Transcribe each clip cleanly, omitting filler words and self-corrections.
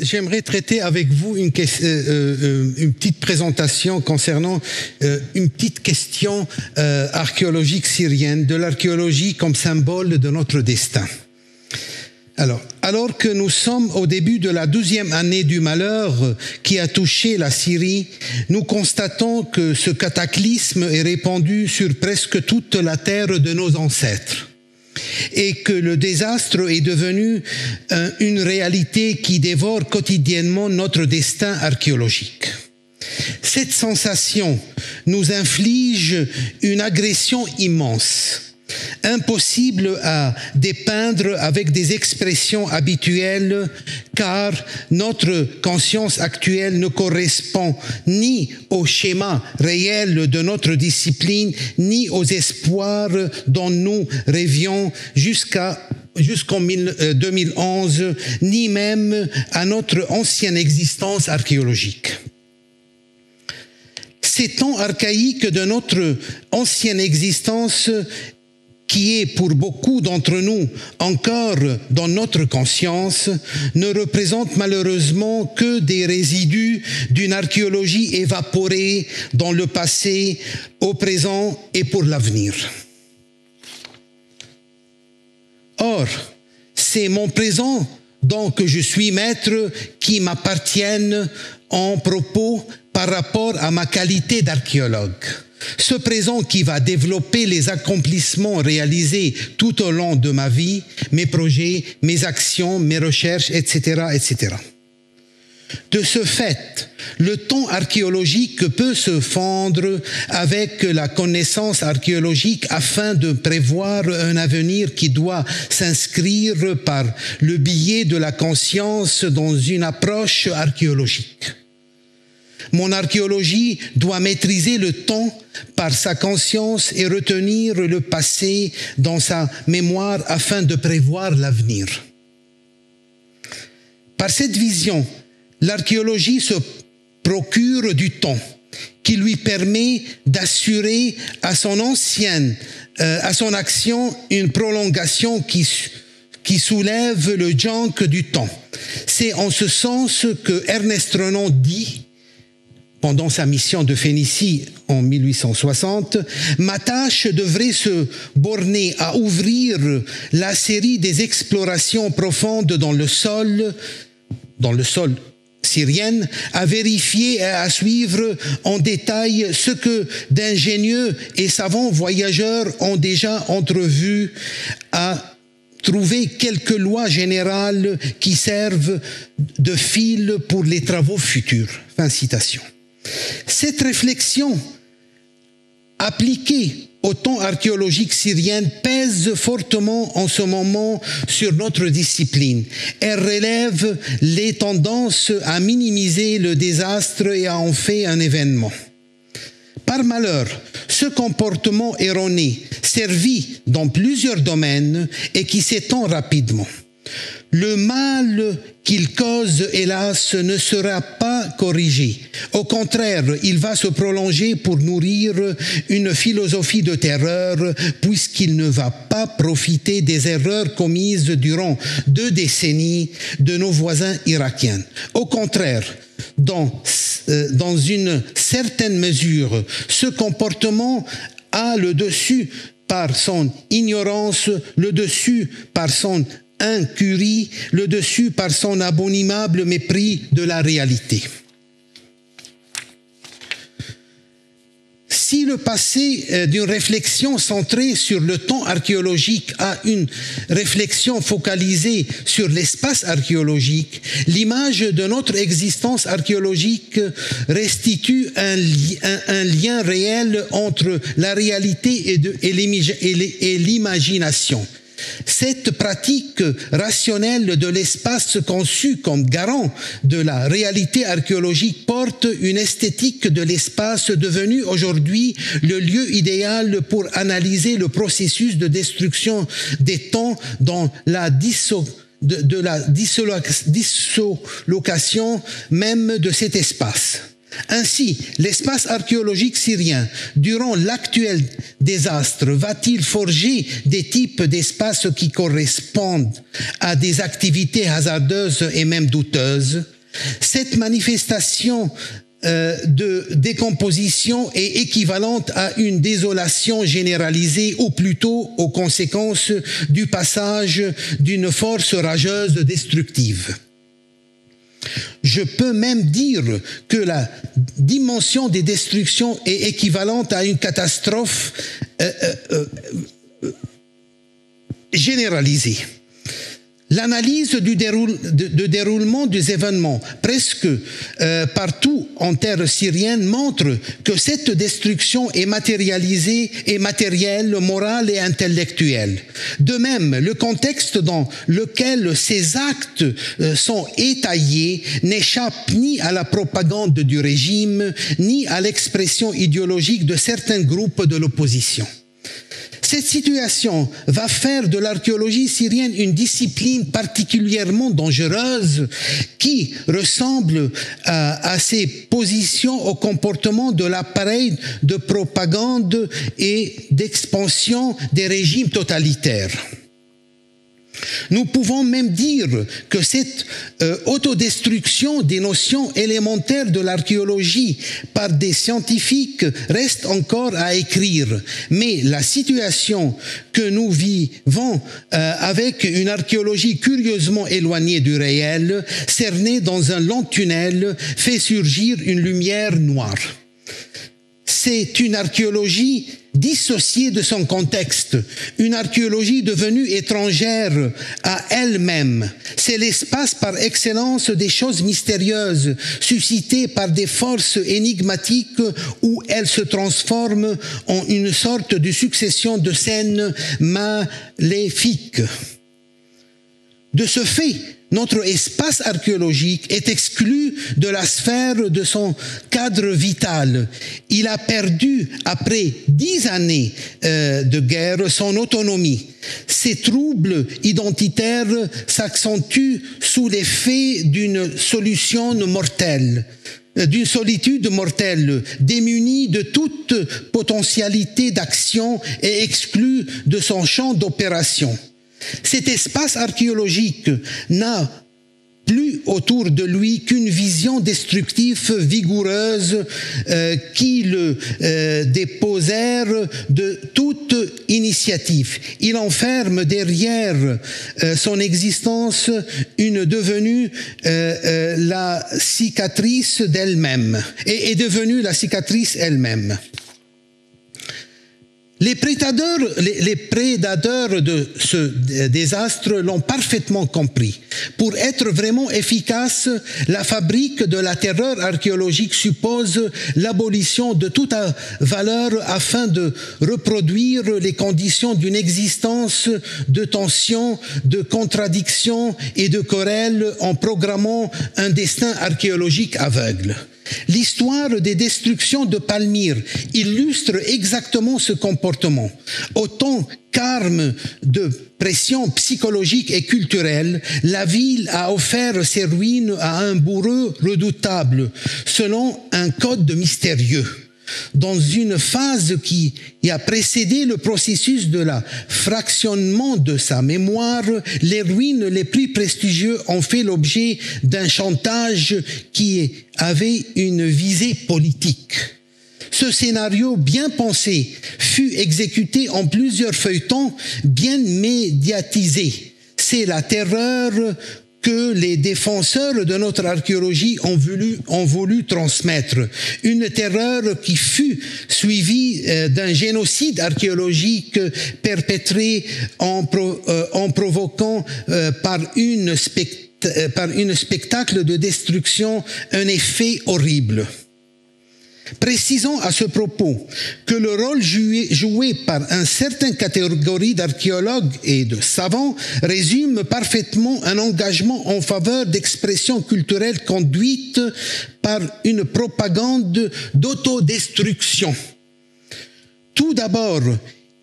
J'aimerais traiter avec vous une petite présentation concernant une petite question archéologique syrienne, de l'archéologie comme symbole de notre destin. Alors que nous sommes au début de la 12e année du malheur qui a touché la Syrie, nous constatons que ce cataclysme est répandu sur presque toute la terre de nos ancêtres et que le désastre est devenu une réalité qui dévore quotidiennement notre destin archéologique. Cette sensation nous inflige une agression immense, impossible à dépeindre avec des expressions habituelles, car notre conscience actuelle ne correspond ni au schéma réel de notre discipline, ni aux espoirs dont nous rêvions jusqu'en 2011, ni même à notre ancienne existence archéologique. Ces temps archaïques de notre ancienne existence qui est pour beaucoup d'entre nous encore dans notre conscience, ne représente malheureusement que des résidus d'une archéologie évaporée dans le passé, au présent et pour l'avenir. Or, c'est mon présent dont je suis maître qui m'appartiennent en propos par rapport à ma qualité d'archéologue. Ce présent qui va développer les accomplissements réalisés tout au long de ma vie, mes projets, mes actions, mes recherches, etc., etc. De ce fait, le temps archéologique peut se fondre avec la connaissance archéologique afin de prévoir un avenir qui doit s'inscrire par le biais de la conscience dans une approche archéologique. Mon archéologie doit maîtriser le temps par sa conscience et retenir le passé dans sa mémoire afin de prévoir l'avenir. Par cette vision, l'archéologie se procure du temps qui lui permet d'assurer à son action une prolongation qui soulève le junk du temps. C'est en ce sens que Ernest Renan dit, pendant sa mission de Phénicie en 1860, ma tâche devrait se borner à ouvrir la série des explorations profondes dans le sol syrien, à vérifier et à suivre en détail ce que d'ingénieux et savants voyageurs ont déjà entrevu, à trouver quelques lois générales qui servent de fil pour les travaux futurs. Fin citation. Cette réflexion appliquée au temps archéologique syrien pèse fortement en ce moment sur notre discipline. Elle relève les tendances à minimiser le désastre et à en faire un événement. Par malheur, ce comportement erroné servit dans plusieurs domaines et qui s'étend rapidement. Le mal qu'il cause, hélas, ne sera pas corrigé. Au contraire, il va se prolonger pour nourrir une philosophie de terreur, puisqu'il ne va pas profiter des erreurs commises durant 2 décennies de nos voisins irakiens. Au contraire, dans une certaine mesure, ce comportement a le dessus par son ignorance, le dessus par son incurie, le dessus par son abominable mépris de la réalité. Si le passé d'une réflexion centrée sur le temps archéologique a une réflexion focalisée sur l'espace archéologique, l'image de notre existence archéologique restitue un lien réel entre la réalité et l'imagination. Cette pratique rationnelle de l'espace conçu comme garant de la réalité archéologique porte une esthétique de l'espace devenue aujourd'hui le lieu idéal pour analyser le processus de destruction des temps dans la dissolocation même de cet espace. Ainsi, l'espace archéologique syrien, durant l'actuel désastre, va-t-il forger des types d'espaces qui correspondent à des activités hasardeuses et même douteuses? Cette manifestation de décomposition est équivalente à une désolation généralisée ou plutôt aux conséquences du passage d'une force rageuse destructive. Je peux même dire que la dimension des destructions est équivalente à une catastrophe généralisée. L'analyse du déroulement des événements presque partout en terre syrienne montre que cette destruction est matérialisée et matérielle, morale et intellectuelle. De même, le contexte dans lequel ces actes sont étayés n'échappe ni à la propagande du régime, ni à l'expression idéologique de certains groupes de l'opposition. Cette situation va faire de l'archéologie syrienne une discipline particulièrement dangereuse qui ressemble à ses positions au comportement de l'appareil de propagande et d'expansion des régimes totalitaires. Nous pouvons même dire que cette autodestruction des notions élémentaires de l'archéologie par des scientifiques reste encore à écrire. Mais la situation que nous vivons avec une archéologie curieusement éloignée du réel, cernée dans un long tunnel, fait surgir une lumière noire. C'est une archéologie dissociée de son contexte, une archéologie devenue étrangère à elle-même. C'est l'espace par excellence des choses mystérieuses, suscitées par des forces énigmatiques où elles se transforment en une sorte de succession de scènes maléfiques. De ce fait, notre espace archéologique est exclu de la sphère de son cadre vital. Il a perdu, après 10 années de guerre, son autonomie. Ces troubles identitaires s'accentuent sous l'effet d'une solitude mortelle, démunie de toute potentialité d'action et exclue de son champ d'opération. Cet espace archéologique n'a plus autour de lui qu'une vision destructive vigoureuse qui le déposère de toute initiative. Il enferme derrière son existence une devenue la cicatrice d'elle-même, et est devenue la cicatrice elle-même. Les prédateurs de ce désastre l'ont parfaitement compris. Pour être vraiment efficace, la fabrique de la terreur archéologique suppose l'abolition de toute valeur afin de reproduire les conditions d'une existence de tension, de contradiction et de querelle en programmant un destin archéologique aveugle. L'histoire des destructions de Palmyre illustre exactement ce comportement. Autant qu'arme de pression psychologique et culturelle, la ville a offert ses ruines à un bourreau redoutable, selon un code mystérieux. Dans une phase qui a précédé le processus de la fractionnement de sa mémoire, les ruines les plus prestigieuses ont fait l'objet d'un chantage qui avait une visée politique. Ce scénario bien pensé fut exécuté en plusieurs feuilletons bien médiatisés. C'est la terreur que les défenseurs de notre archéologie ont voulu transmettre. Une terreur qui fut suivie d'un génocide archéologique perpétré en provoquant par une spectacle de destruction un effet horrible. Précisons à ce propos que le rôle joué par une certaine catégorie d'archéologues et de savants résume parfaitement un engagement en faveur d'expressions culturelles conduites par une propagande d'autodestruction. Tout d'abord,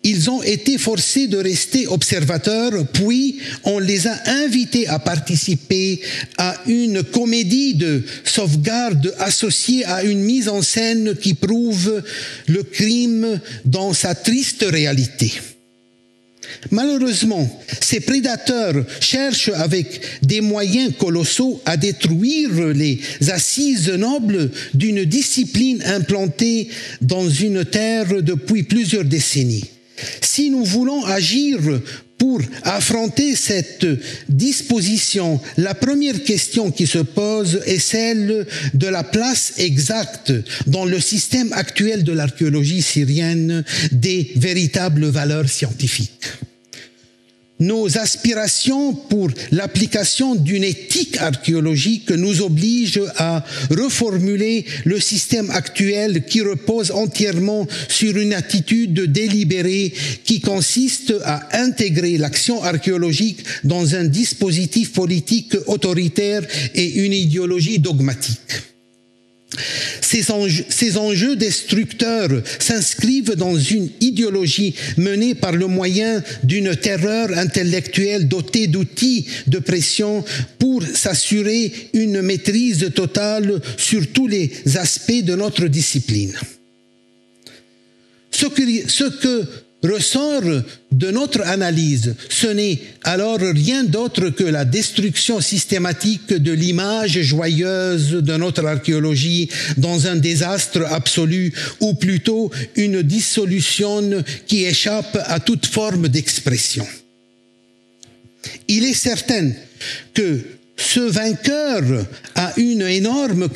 ils ont été forcés de rester observateurs, puis on les a invités à participer à une comédie de sauvegarde associée à une mise en scène qui prouve le crime dans sa triste réalité. Malheureusement, ces prédateurs cherchent avec des moyens colossaux à détruire les assises nobles d'une discipline implantée dans une terre depuis plusieurs décennies. Si nous voulons agir pour affronter cette disposition, la première question qui se pose est celle de la place exacte dans le système actuel de l'archéologie syrienne des véritables valeurs scientifiques. Nos aspirations pour l'application d'une éthique archéologique nous obligent à reformuler le système actuel qui repose entièrement sur une attitude délibérée qui consiste à intégrer l'action archéologique dans un dispositif politique autoritaire et une idéologie dogmatique. Ces enjeux destructeurs s'inscrivent dans une idéologie menée par le moyen d'une terreur intellectuelle dotée d'outils de pression pour s'assurer une maîtrise totale sur tous les aspects de notre discipline. Ce que ressort de notre analyse, ce n'est alors rien d'autre que la destruction systématique de l'image joyeuse de notre archéologie dans un désastre absolu, ou plutôt une dissolution qui échappe à toute forme d'expression. Il est certain que ce vainqueur a une énorme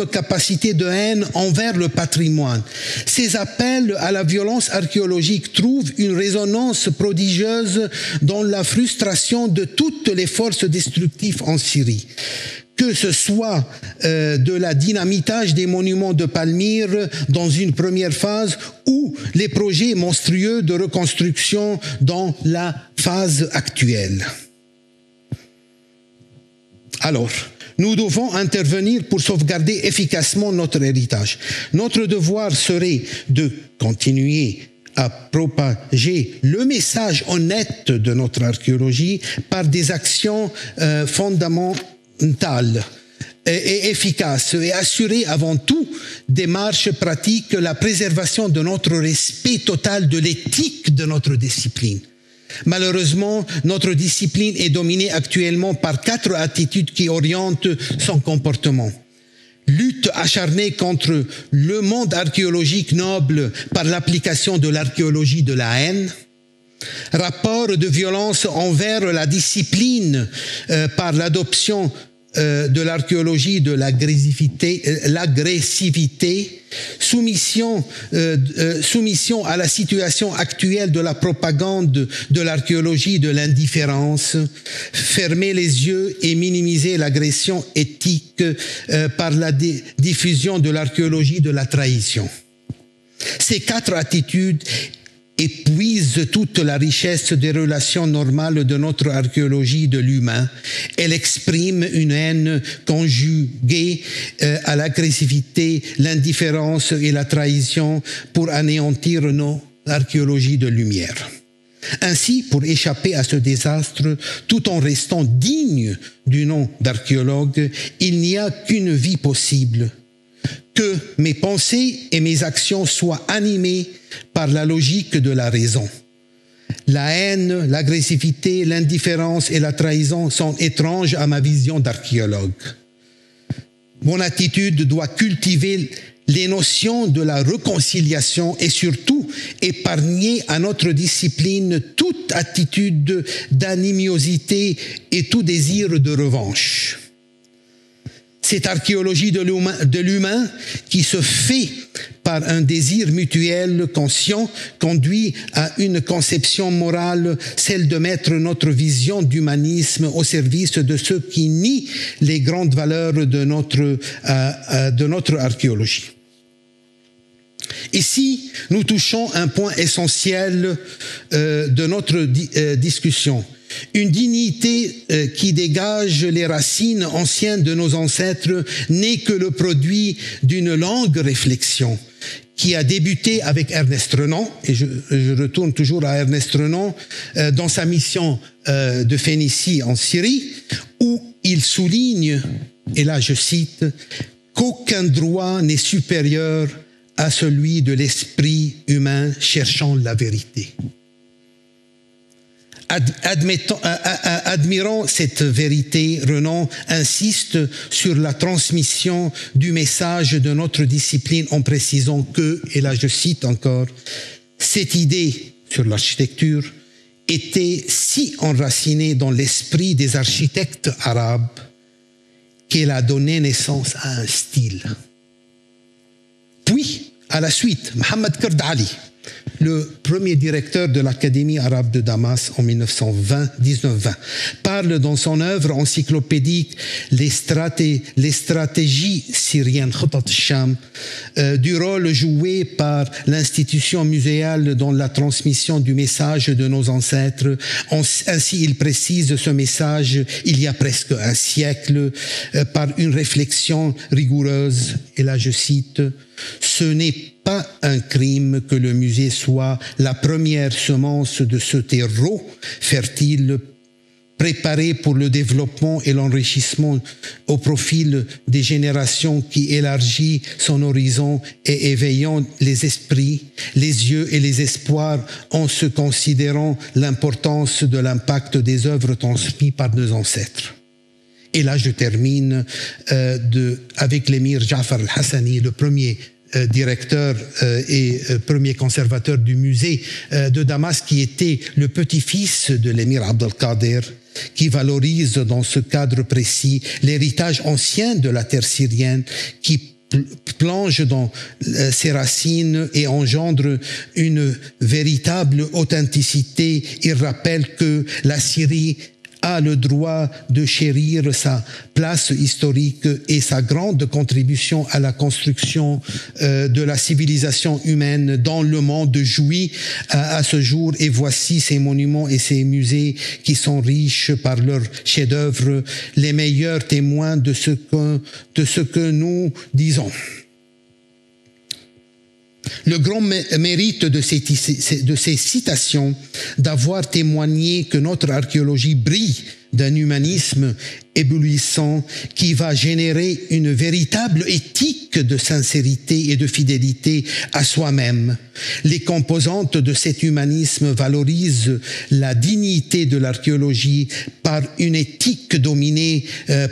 capacité de haine envers le patrimoine. Ses appels à la violence archéologique trouvent une résonance prodigieuse dans la frustration de toutes les forces destructives en Syrie. Que ce soit de la dynamitage des monuments de Palmyre dans une première phase ou les projets monstrueux de reconstruction dans la phase actuelle. Alors, nous devons intervenir pour sauvegarder efficacement notre héritage. Notre devoir serait de continuer à propager le message honnête de notre archéologie par des actions fondamentales et efficaces et assurer avant tout des marches pratiques la préservation de notre respect total de l'éthique de notre discipline. Malheureusement, notre discipline est dominée actuellement par 4 attitudes qui orientent son comportement. Lutte acharnée contre le monde archéologique noble par l'application de l'archéologie de la haine. Rapport de violence envers la discipline par l'adoption de l'archéologie de l'agressivité, soumission à la situation actuelle de la propagande de l'archéologie de l'indifférence, fermer les yeux et minimiser l'agression éthique par la diffusion de l'archéologie de la trahison. Ces 4 attitudes épuise toute la richesse des relations normales de notre archéologie de l'humain. Elle exprime une haine conjuguée à l'agressivité, l'indifférence et la trahison pour anéantir nos archéologies de lumière. Ainsi, pour échapper à ce désastre, tout en restant digne du nom d'archéologue, il n'y a qu'une vie possible. Que mes pensées et mes actions soient animées par la logique de la raison. La haine, l'agressivité, l'indifférence et la trahison sont étranges à ma vision d'archéologue. Mon attitude doit cultiver les notions de la réconciliation et surtout épargner à notre discipline toute attitude d'animosité et tout désir de revanche. Cette archéologie de l'humain qui se fait par un désir mutuel conscient conduit à une conception morale, celle de mettre notre vision d'humanisme au service de ceux qui nient les grandes valeurs de notre archéologie. Ici, nous touchons un point essentiel de notre discussion. Une dignité qui dégage les racines anciennes de nos ancêtres n'est que le produit d'une longue réflexion qui a débuté avec Ernest Renan, et je retourne toujours à Ernest Renan, dans sa mission de Phénicie en Syrie, où il souligne, et là je cite, qu'aucun droit n'est supérieur à celui de l'esprit humain cherchant la vérité. Admirant cette vérité, Renan insiste sur la transmission du message de notre discipline en précisant que, et là je cite encore, cette idée sur l'architecture était si enracinée dans l'esprit des architectes arabes qu'elle a donné naissance à un style. Puis, à la suite, Mohamed Kurd Ali, le premier directeur de l'Académie arabe de Damas en 1920, parle dans son œuvre encyclopédique les stratégies syriennes, Khutat al-Sham, du rôle joué par l'institution muséale dans la transmission du message de nos ancêtres. Ainsi, il précise ce message il y a presque un siècle par une réflexion rigoureuse. Et là, je cite, « Ce n'est pas un crime que le musée soit la première semence de ce terreau fertile préparé pour le développement et l'enrichissement au profil des générations qui élargit son horizon et éveillant les esprits, les yeux et les espoirs en se considérant l'importance de l'impact des œuvres transmises par nos ancêtres. » Et là, je termine avec l'émir Ja'far al-Hassani, le premier directeur et premier conservateur du musée de Damas, qui était le petit-fils de l'émir Abdelkader, qui valorise dans ce cadre précis l'héritage ancien de la terre syrienne, qui plonge dans ses racines et engendre une véritable authenticité. Il rappelle que la Syrie a le droit de chérir sa place historique et sa grande contribution à la construction de la civilisation humaine dont le monde jouit à ce jour. Et voici ces monuments et ces musées qui sont riches par leurs chefs-d'œuvre, les meilleurs témoins de ce que nous disons. Le grand mérite de ces citations, d'avoir témoigné que notre archéologie brille d'un humanisme éblouissant qui va générer une véritable éthique de sincérité et de fidélité à soi-même. Les composantes de cet humanisme valorisent la dignité de l'archéologie par une éthique dominée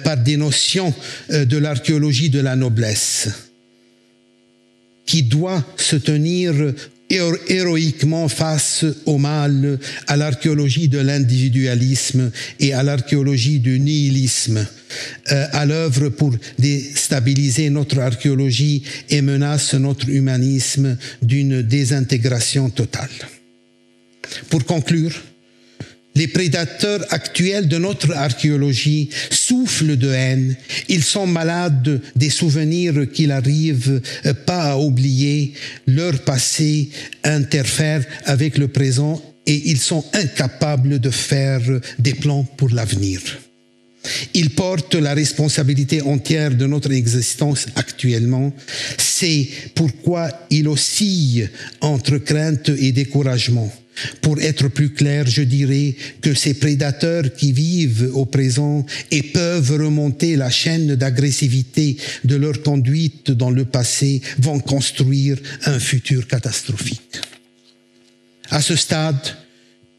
par des notions de l'archéologie de la noblesse, qui doit se tenir héroïquement face au mal, à l'archéologie de l'individualisme et à l'archéologie du nihilisme, à l'œuvre pour déstabiliser notre archéologie et menace notre humanisme d'une désintégration totale. Pour conclure, les prédateurs actuels de notre archéologie soufflent de haine. Ils sont malades des souvenirs qu'ils n'arrivent pas à oublier. Leur passé interfère avec le présent et ils sont incapables de faire des plans pour l'avenir. Ils portent la responsabilité entière de notre existence actuellement. C'est pourquoi ils oscillent entre crainte et découragement. Pour être plus clair, je dirais que ces prédateurs qui vivent au présent et peuvent remonter la chaîne d'agressivité de leur conduite dans le passé vont construire un futur catastrophique. À ce stade,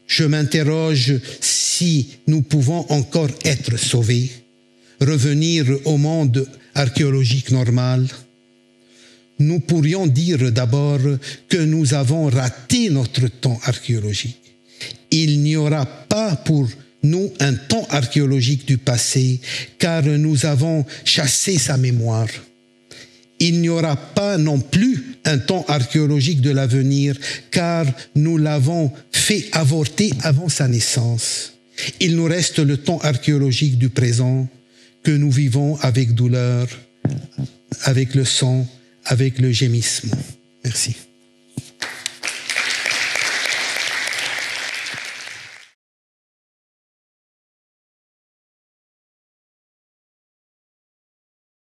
je m'interroge si nous pouvons encore être sauvés, revenir au monde archéologique normal. Nous pourrions dire d'abord que nous avons raté notre temps archéologique. Il n'y aura pas pour nous un temps archéologique du passé, car nous avons chassé sa mémoire. Il n'y aura pas non plus un temps archéologique de l'avenir, car nous l'avons fait avorter avant sa naissance. Il nous reste le temps archéologique du présent, que nous vivons avec douleur, avec le sang, avec le gémissement. Merci.